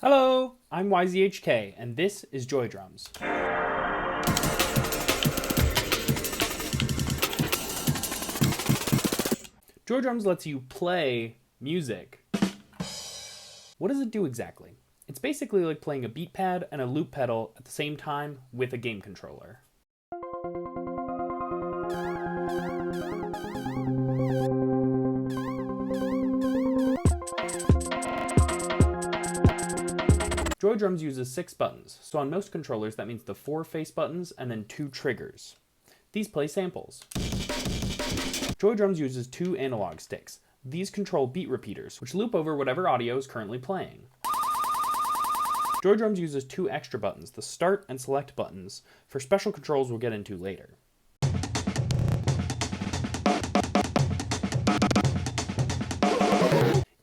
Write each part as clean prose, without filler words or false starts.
Hello, I'm yzhk, and this is Joydrums. Joydrums lets you play music. What does it do exactly? It's basically like playing a beat pad and a loop pedal at the same time with a game controller. Joydrums uses 6 buttons, so on most controllers that means the 4 face buttons and then 2 triggers. These play samples. Joydrums uses 2 analog sticks. These control beat repeaters, which loop over whatever audio is currently playing. Joydrums uses 2 extra buttons, the start and select buttons, for special controls we'll get into later.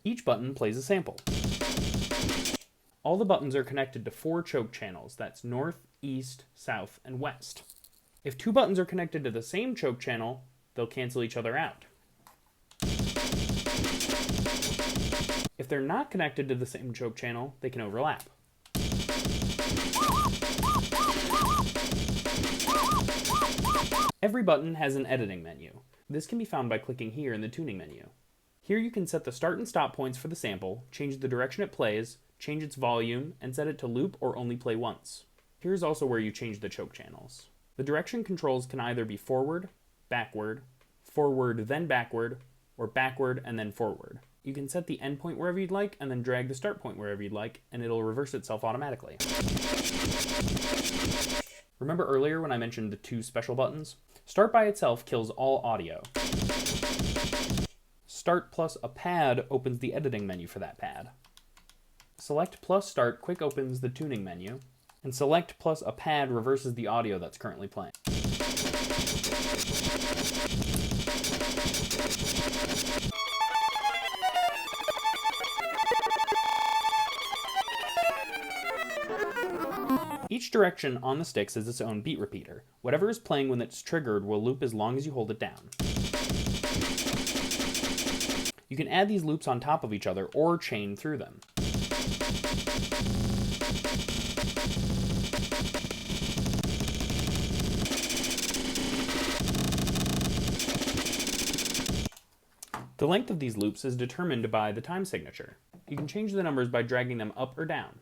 Each button plays a sample. All the buttons are connected to 4 choke channels, that's north, east, south, and west. If 2 buttons are connected to the same choke channel, they'll cancel each other out. If they're not connected to the same choke channel, they can overlap. Every button has an editing menu. This can be found by clicking here in the tuning menu. Here you can set the start and stop points for the sample, change the direction it plays, change its volume, and set it to loop or only play once. Here's also where you change the choke channels. The direction controls can either be forward then backward, or backward and then forward. You can set the end point wherever you'd like and then drag the start point wherever you'd like, and it'll reverse itself automatically. Remember earlier when I mentioned the 2 special buttons? Start by itself kills all audio. Start plus a pad opens the editing menu for that pad. Select plus start quick opens the tuning menu, and select plus a pad reverses the audio that's currently playing. Each direction on the sticks is its own beat repeater. Whatever is playing when it's triggered will loop as long as you hold it down. You can add these loops on top of each other or chain through them. The length of these loops is determined by the time signature. You can change the numbers by dragging them up or down.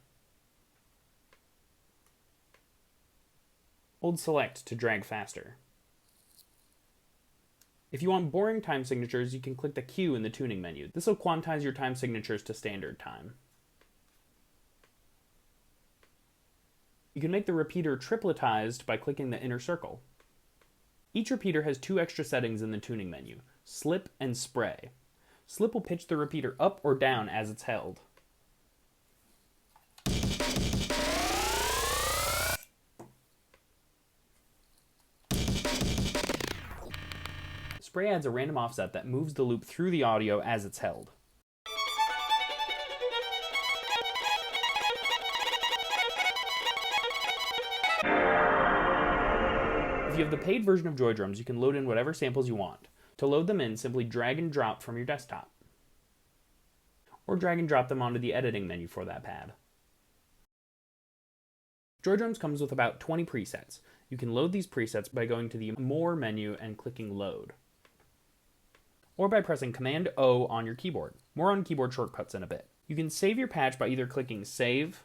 Hold select to drag faster. If you want boring time signatures, you can click the Q in the tuning menu. This will quantize your time signatures to standard time. You can make the repeater tripletized by clicking the inner circle. Each repeater has 2 extra settings in the tuning menu, slip and spray. Slip will pitch the repeater up or down as it's held. Spray adds a random offset that moves the loop through the audio as it's held. If you have the paid version of Joydrums, you can load in whatever samples you want. To load them in, simply drag and drop from your desktop. Or drag and drop them onto the editing menu for that pad. Joydrums comes with about 20 presets. You can load these presets by going to the More menu and clicking Load, or by pressing Command O on your keyboard. More on keyboard shortcuts in a bit. You can save your patch by either clicking Save,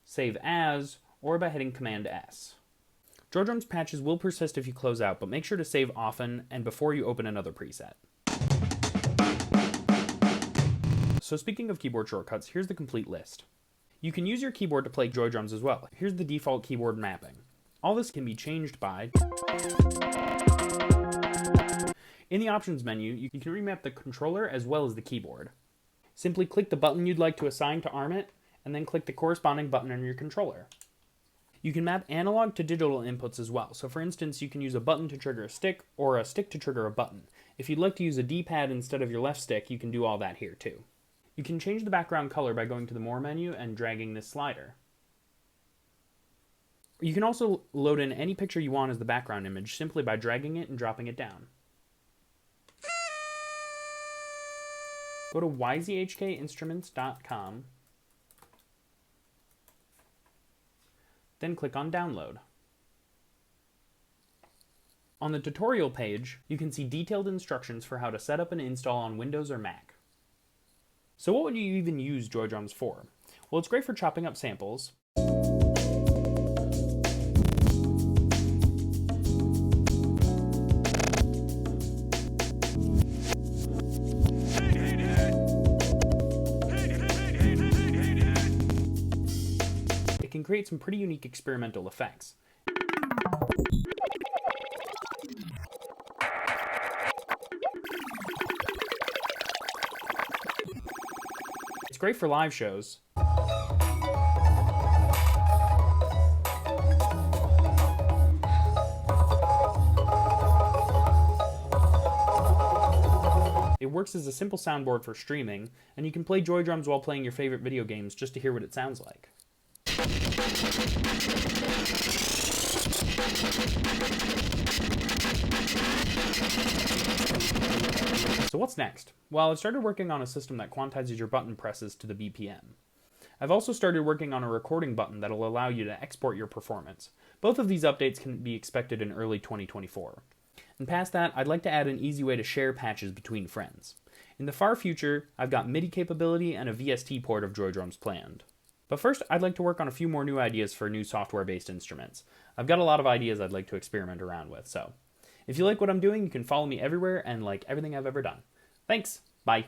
Save As, or by hitting Command S. Joydrums patches will persist if you close out, but make sure to save often and before you open another preset. So speaking of keyboard shortcuts, here's the complete list. You can use your keyboard to play Joydrums as well. Here's the default keyboard mapping. All this can be changed by... In the options menu, you can remap the controller as well as the keyboard. Simply click the button you'd like to assign to arm it, and then click the corresponding button on your controller. You can map analog to digital inputs as well. So for instance, you can use a button to trigger a stick or a stick to trigger a button. If you'd like to use a D-pad instead of your left stick, you can do all that here too. You can change the background color by going to the More menu and dragging this slider. You can also load in any picture you want as the background image simply by dragging it and dropping it down. Go to yzhkinstruments.com then click on Download. On the tutorial page, you can see detailed instructions for how to set up and install on Windows or Mac. So what would you even use joydrums for? Well, it's great for chopping up samples. It can create some pretty unique experimental effects. It's great for live shows. It works as a simple soundboard for streaming, and you can play joydrums while playing your favorite video games just to hear what it sounds like. So what's next? Well, I've started working on a system that quantizes your button presses to the BPM. I've also started working on a recording button that'll allow you to export your performance. Both of these updates can be expected in early 2024. And past that, I'd like to add an easy way to share patches between friends. In the far future, I've got MIDI capability and a VST port of joydrums planned. But first, I'd like to work on a few more new ideas for new software-based instruments. I've got a lot of ideas I'd like to experiment around with, so if you like what I'm doing, you can follow me everywhere and like everything I've ever done. Thanks! Bye!